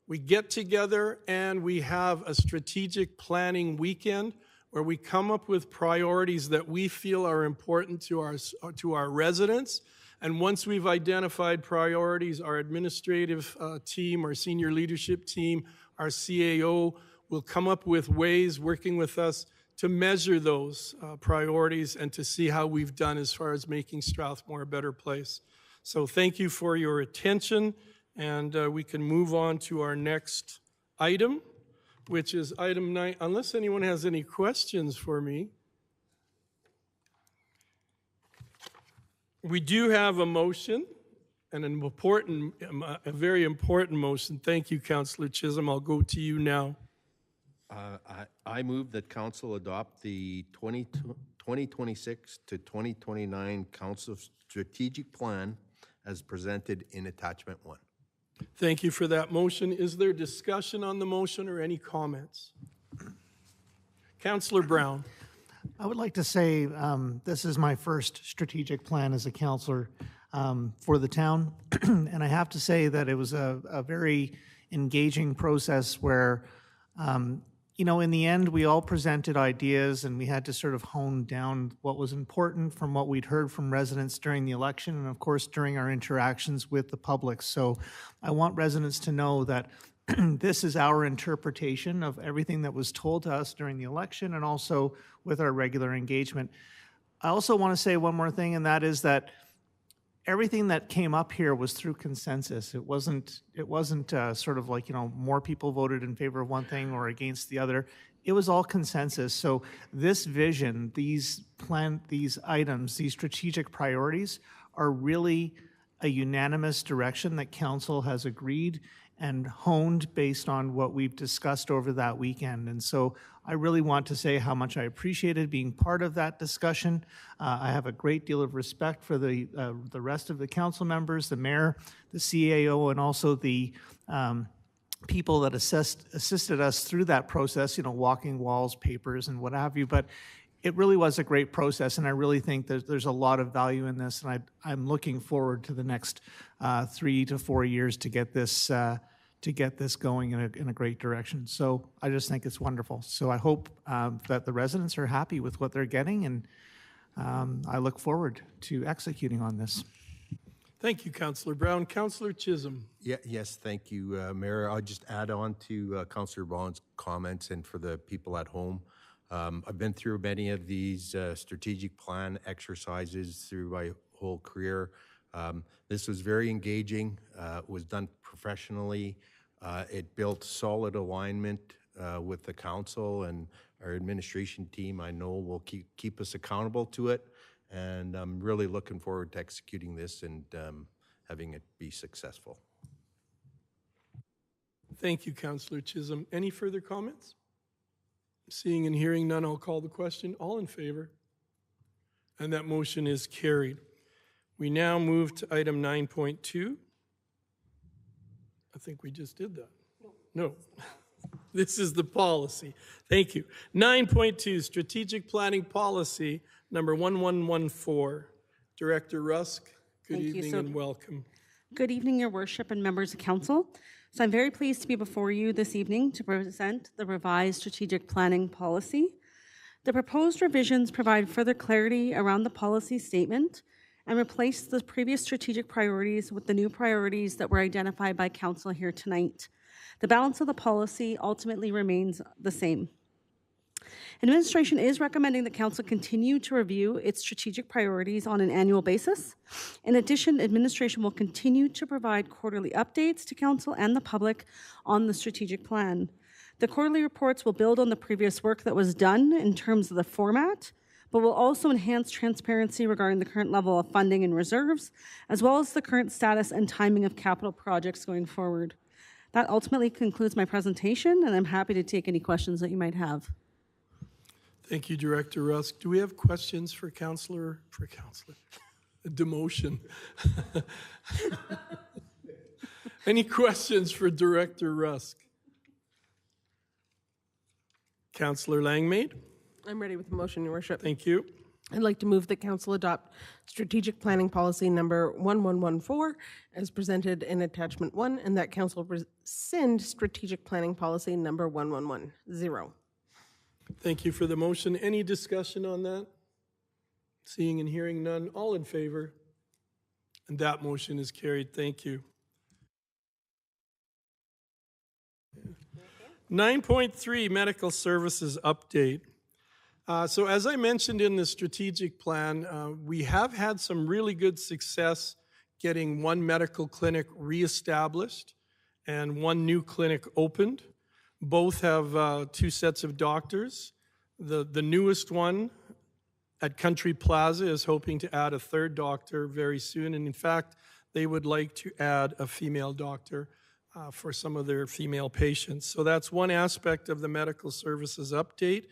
we get together, and we have a strategic planning weekend where we come up with priorities that we feel are important to our residents. And once we've identified priorities, our administrative team, our senior leadership team, our CAO will come up with ways, working with us, to measure those priorities and to see how we've done as far as making Strathmore a better place. So thank you for your attention, and we can move on to our next item, which is item 9, unless anyone has any questions for me. We do have a motion, and a very important motion. Thank you, Councillor Chisholm. I'll go to you now. I move that council adopt the 2026 to 2029 Council Strategic Plan as presented in Attachment 1. Thank you for that motion. Is there discussion on the motion or any comments? Councillor Brown. I would like to say this is my first strategic plan as a counselor for the town. And I have to say that it was a very engaging process where, in the end, we all presented ideas and we had to sort of hone down what was important from what we'd heard from residents during the election and, of course, during our interactions with the public. So I want residents to know that this is our interpretation of everything that was told to us during the election and also with our regular engagement. I also want to say one more thing, and that is that everything that came up here was through consensus. It wasn't sort of like, more people voted in favor of one thing or against the other. It was all consensus. So this vision, these items, these strategic priorities are really a unanimous direction that council has agreed and honed based on what we've discussed over that weekend. And so I really want to say how much I appreciated being part of that discussion. I have a great deal of respect for the rest of the council members, the mayor, the CAO, and also the people that assisted us through that process, walking walls, papers, and what have you. But it really was a great process, and I really think that there's a lot of value in this, and I'm looking forward to the next 3 to 4 years to get this going in a great direction. So I just think it's wonderful. So I hope that the residents are happy with what they're getting, and I look forward to executing on this. Thank you, Councillor Brown. Councillor Chisholm. Yes, thank you, Mayor. I'll just add on to Councillor Vaughan's comments, and for the people at home, I've been through many of these strategic plan exercises through my whole career. This was very engaging. It was done professionally. It built solid alignment with the council, and our administration team, I know, will keep us accountable to it. And I'm really looking forward to executing this and having it be successful. Thank you, Councillor Chisholm. Any further comments? Seeing and hearing none, I'll call the question. All in favor? And that motion is carried. We now move to item 9.2. I think we just did that. No. This is the policy. Thank you. 9.2, Strategic Planning Policy, number 1114. Director Rusk, good evening and welcome. Good evening, Your Worship and members of council. So I'm very pleased to be before you this evening to present the revised strategic planning policy. The proposed revisions provide further clarity around the policy statement and replace the previous strategic priorities with the new priorities that were identified by council here tonight. The balance of the policy ultimately remains the same. Administration is recommending that council continue to review its strategic priorities on an annual basis. In addition, administration will continue to provide quarterly updates to council and the public on the strategic plan. The quarterly reports will build on the previous work that was done in terms of the format, but will also enhance transparency regarding the current level of funding and reserves, as well as the current status and timing of capital projects going forward. That ultimately concludes my presentation, and I'm happy to take any questions that you might have. Thank you, Director Rusk. Do we have questions for Councillor? Demotion. Any questions for Director Rusk? Councillor Langmaid? I'm ready with the motion, Your Worship. Thank you. I'd like to move that council adopt strategic planning policy number 1114 as presented in attachment 1, and that council rescind strategic planning policy number 1110. Thank you for the motion. Any discussion on that? Seeing and hearing none, all in favor? And that motion is carried. Thank you. 9.3, medical services update. So as I mentioned in the strategic plan, we have had some really good success getting one medical clinic reestablished and one new clinic opened. Both have 2 sets of doctors. The newest one at Country Plaza is hoping to add a 3rd doctor very soon. And in fact, they would like to add a female doctor for some of their female patients. So that's one aspect of the medical services update.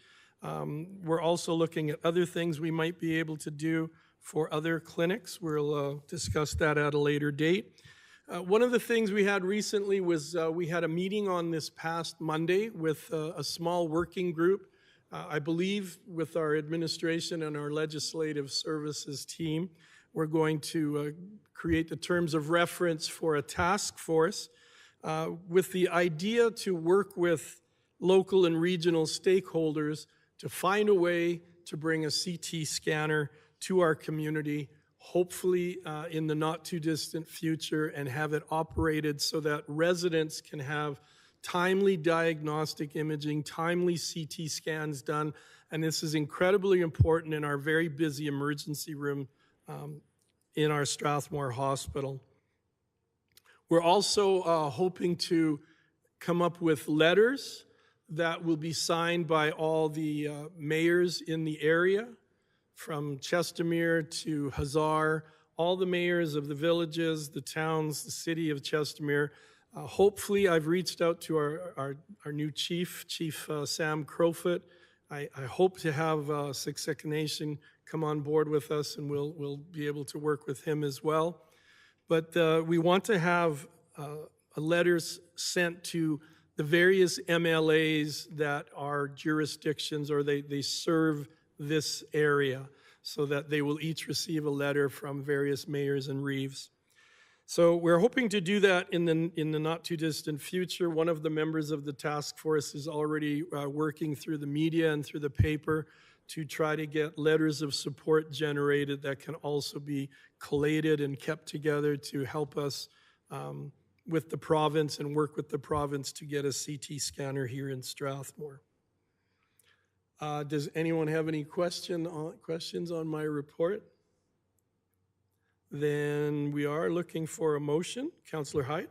We're also looking at other things we might be able to do for other clinics. We'll discuss that at a later date. One of the things we had recently was we had a meeting on this past Monday with a small working group, I believe with our administration and our legislative services team. We're going to create the terms of reference for a task force with the idea to work with local and regional stakeholders to find a way to bring a CT scanner to our community, hopefully in the not too distant future, and have it operated so that residents can have timely diagnostic imaging, timely CT scans done. And this is incredibly important in our very busy emergency room in our Strathmore Hospital. We're also hoping to come up with letters that will be signed by all the mayors in the area, from Chestermere to Hazard, all the mayors of the villages, the towns, the city of Chestermere. Hopefully, I've reached out to our new chief, Sam Crowfoot. I hope to have Siksika Nation come on board with us, and we'll be able to work with him as well. But we want to have letters sent to the various MLAs that are jurisdictions or they serve this area, so that they will each receive a letter from various mayors and reeves. So we're hoping to do that in the not too distant future. One of the members of the task force is already working through the media and through the paper to try to get letters of support generated that can also be collated and kept together to help us with the province and work with the province to get a CT scanner here in Strathmore. Does anyone have any questions on my report? Then we are looking for a motion. Councillor Hyde.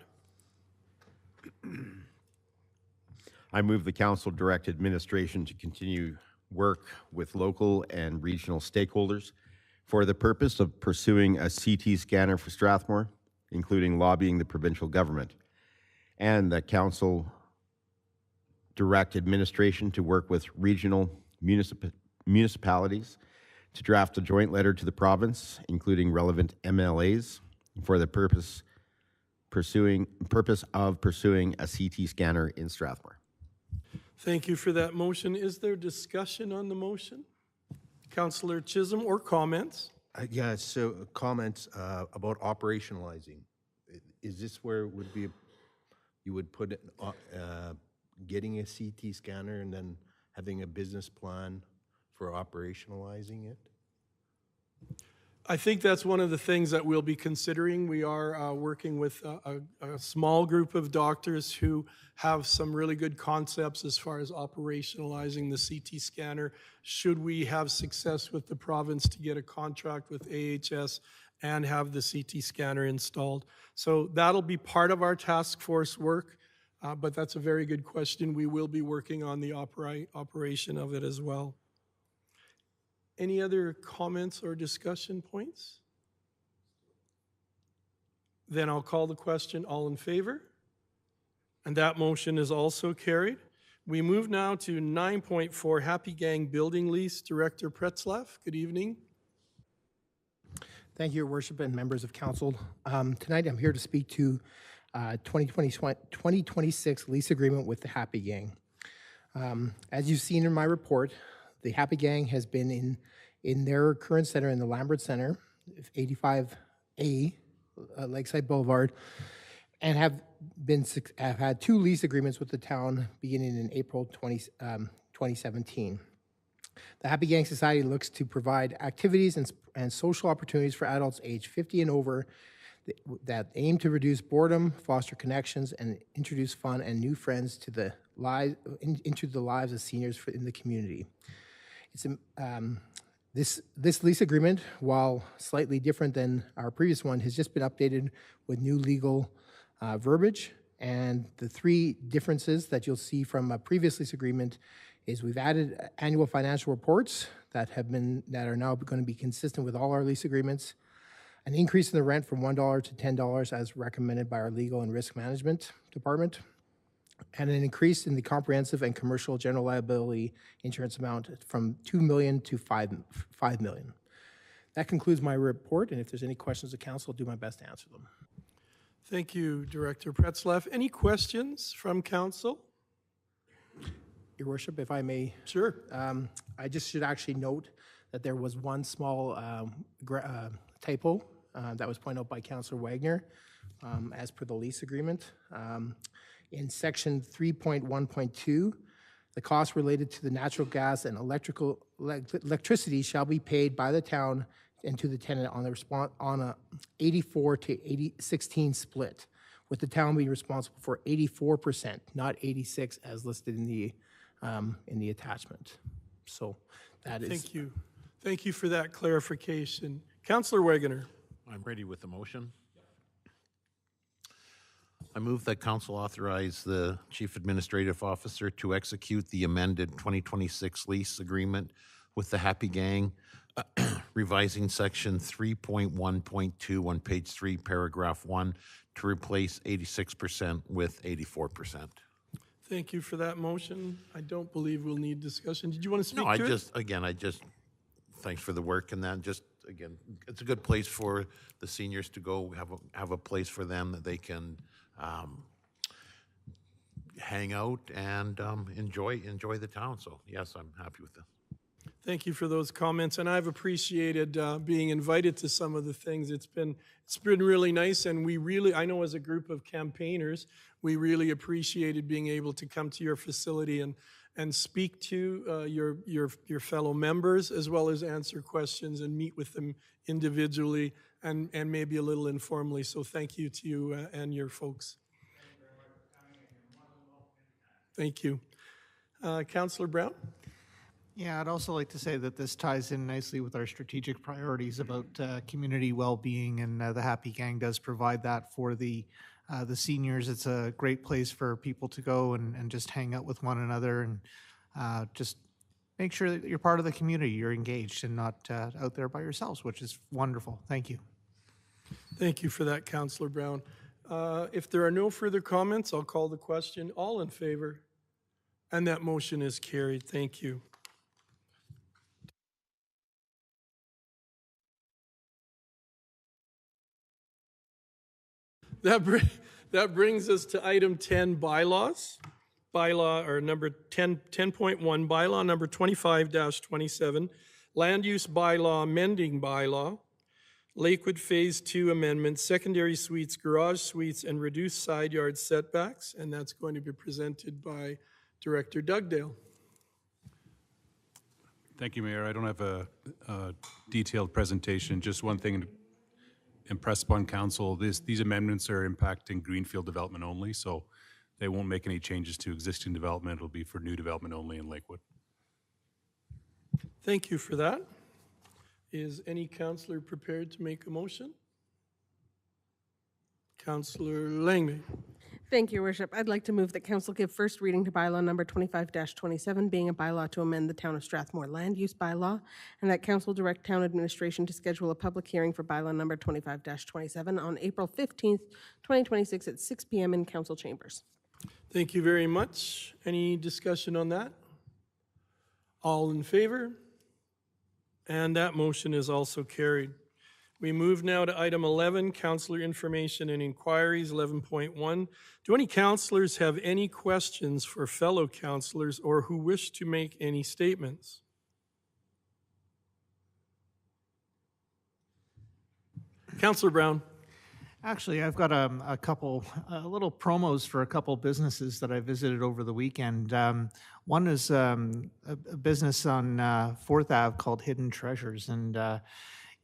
I move the council direct administration to continue work with local and regional stakeholders for the purpose of pursuing a CT scanner for Strathmore, including lobbying the provincial government, and the council direct administration to work with regional municipalities to draft a joint letter to the province, including relevant MLAs, for the purpose of pursuing a CT scanner in Strathmore. Thank you for that motion. Is there discussion on the motion? Councillor Chisholm, or comments? Yeah, so comments about operationalizing. Is this where it would be, you would put it, getting a CT scanner and then having a business plan for operationalizing it? I think that's one of the things that we'll be considering. We are working with a small group of doctors who have some really good concepts as far as operationalizing the CT scanner. Should we have success with the province to get a contract with AHS and have the CT scanner installed? So that'll be part of our task force work, but that's a very good question. We will be working on the operation of it as well. Any other comments or discussion points? Then I'll call the question. All in favor? And that motion is also carried. We move now to 9.4, Happy Gang Building Lease. Director Pretzlaff, good evening. Thank you, Your Worship, and members of council. Tonight I'm here to speak to 2026 lease agreement with the Happy Gang. As you've seen in my report, the Happy Gang has been in their current center in the Lambert Center, 85A, Lakeside Boulevard, and have had 2 lease agreements with the town beginning in April 2017. The Happy Gang Society looks to provide activities and social opportunities for adults aged 50 and over that aim to reduce boredom, foster connections, and introduce fun and new friends to into the lives of seniors in the community. This lease agreement, while slightly different than our previous one, has just been updated with new legal verbiage. And the 3 differences that you'll see from a previous lease agreement is we've added annual financial reports that are now going to be consistent with all our lease agreements, an increase in the rent from $1 to $10 as recommended by our legal and risk management department, and an increase in the comprehensive and commercial general liability insurance amount from $2 million to $5 million. That concludes my report, and if there's any questions of council, I'll do my best to answer them. Thank you, Director Pretzlaff. Any questions from council? Your Worship, if I may. Sure. I just should actually note that there was one small typo that was pointed out by Councillor Wagner as per the lease agreement. In section 3.1.2, the costs related to the natural gas and electricity shall be paid by the town and to the tenant on a 84 to 16 split, with the town being responsible for 84%, not 86 as listed in the attachment. So that is. Thank you. Thank you for that clarification. Councillor Wegener. I'm ready with the motion. I move that council authorize the chief administrative officer to execute the amended 2026 lease agreement with the Happy Gang, revising section 3.1.2 on page 3, paragraph 1, to replace 86% with 84%. Thank you for that motion. I don't believe we'll need discussion. Did you want to speak No, to it? Thanks for the work and that. Just, again, it's a good place for the seniors to go, have a place for them that they can hang out and enjoy the town. So, yes, I'm happy with that. Thank you for those comments, and I've appreciated being invited to some of the things. It's been really nice, and I know as a group of campaigners, we really appreciated being able to come to your facility and speak to your fellow members, as well as answer questions and meet with them individually and maybe a little informally. So thank you to you and your folks. Thank you. Councillor Brown? Yeah, I'd also like to say that this ties in nicely with our strategic priorities about community well-being, and the Happy Gang does provide that for the seniors. It's a great place for people to go and just hang out with one another and just make sure that you're part of the community, you're engaged and not out there by yourselves, which is wonderful. Thank you. Thank you for that, Councillor Brown. If there are no further comments, I'll call the question. All in favor? And that motion is carried. Thank you. That brings us to item 10, bylaws. Bylaw, or number 10.1, bylaw number 25-27, land use bylaw amending bylaw, Lakewood Phase 2 amendment, secondary suites, garage suites, and reduced side yard setbacks, and that's going to be presented by Director Dugdale. Thank you, Mayor. I don't have a detailed presentation. Just one thing to impress upon council, these amendments are impacting greenfield development only, so they won't make any changes to existing development. It'll be for new development only in Lakewood. Thank you for that. Is any councillor prepared to make a motion? Councillor Langley. Thank you, Your Worship. I'd like to move that council give first reading to bylaw number 25-27, being a bylaw to amend the Town of Strathmore land use bylaw, and that council direct town administration to schedule a public hearing for bylaw number 25-27 on April 15th, 2026 at 6 p.m. in council chambers. Thank you very much. Any discussion on that? All in favor? And that motion is also carried. We move now to item 11, councillor information and inquiries, 11.1. Do any councillors have any questions for fellow councillors or who wish to make any statements? Councillor Brown. Actually, I've got a couple little promos for a couple businesses that I visited over the weekend. One is a business on 4th Ave called Hidden Treasures, and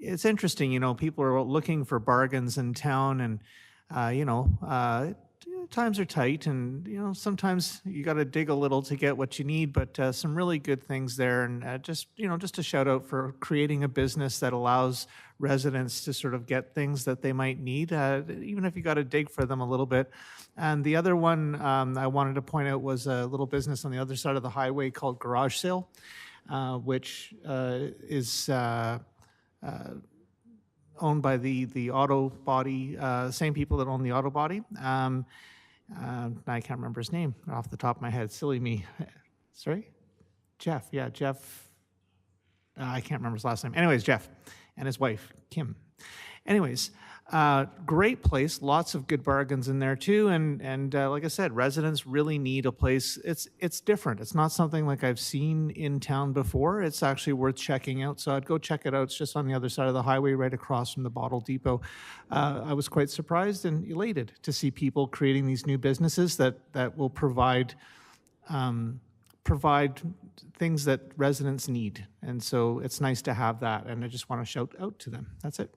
it's interesting, you know, people are looking for bargains in town, and times are tight, and sometimes you got to dig a little to get what you need, but some really good things there, and just a shout out for creating a business that allows residents to sort of get things that they might need, even if you got to dig for them a little bit. And the other one I wanted to point out was a little business on the other side of the highway called Garage Sale, which is owned by the auto body, same people that own the auto body. I can't remember his name off the top of my head. Silly me. Sorry? Jeff. Yeah, Jeff. I can't remember his last name. Anyways, Jeff and his wife, Kim. Anyways, great place. Lots of good bargains in there too. And like I said, residents really need a place. It's different. It's not something like I've seen in town before. It's actually worth checking out. So I'd go check it out. It's just on the other side of the highway, right across from the Bottle Depot. I was quite surprised and elated to see people creating these new businesses that will provide things that residents need. And so it's nice to have that. And I just want to shout out to them. That's it.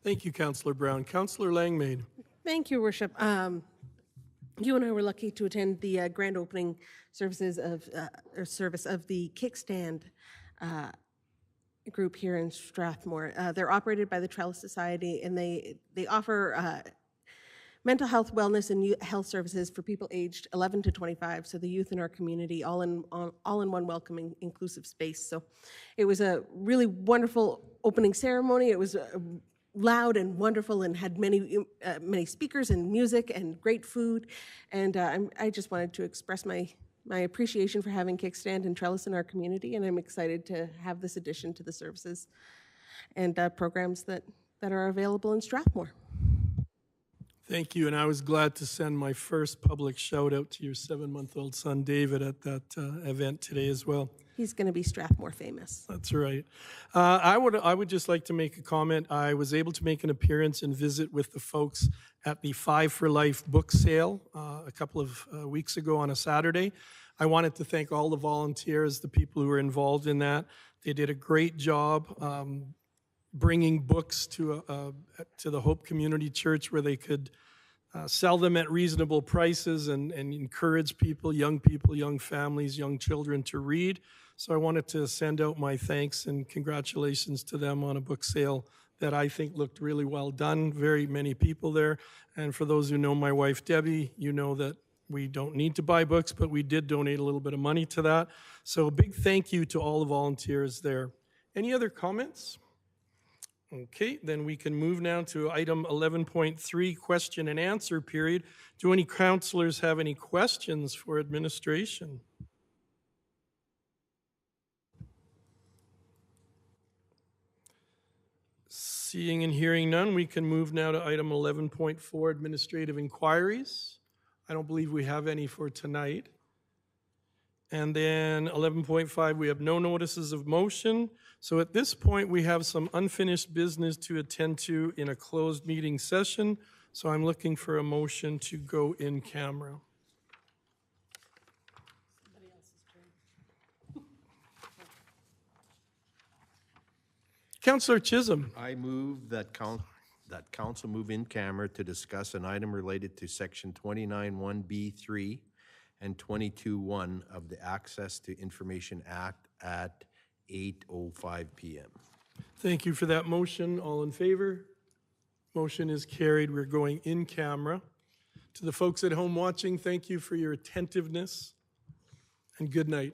Thank you, Councillor Brown. Councillor Langmaid. Thank you, Worship. You and I were lucky to attend the grand opening service of the Kickstand group here in Strathmore. They're operated by the Trellis Society, and they offer mental health, wellness, and health services for people aged 11 to 25, so the youth in our community, all in one welcoming, inclusive space. So it was a really wonderful opening ceremony. It was loud and wonderful and had many speakers and music and great food. And I just wanted to express my appreciation for having Kickstand and Trellis in our community, and I'm excited to have this addition to the services and programs that are available in Strathmore. Thank you, and I was glad to send my first public shout out to your 7-month-old son, David, at that event today as well. He's going to be Strathmore famous. That's right. I would just like to make a comment. I was able to make an appearance and visit with the folks at the 5 for Life book sale a couple of weeks ago on a Saturday. I wanted to thank all the volunteers, the people who were involved in that. They did a great job bringing books to the Hope Community Church where they could sell them at reasonable prices and encourage people, young families, young children to read. So I wanted to send out my thanks and congratulations to them on a book sale that I think looked really well done. Very many people there. And for those who know my wife, Debbie, you know that we don't need to buy books, but we did donate a little bit of money to that. So a big thank you to all the volunteers there. Any other comments? Okay, then we can move now to item 11.3, question and answer period. Do any councillors have any questions for administration? Seeing and hearing none, we can move now to item 11.4, administrative inquiries. I don't believe we have any for tonight. And then 11.5, we have no notices of motion. So at this point, we have some unfinished business to attend to in a closed meeting session. So I'm looking for a motion to go in camera. Councillor Chisholm. I move that council move in camera to discuss an item related to section 29(1)(b)(3) and 22(1) of the Access to Information Act at 8:05 p.m. Thank you for that motion. All in favor? Motion is carried. We're going in camera. To the folks at home watching, thank you for your attentiveness and good night.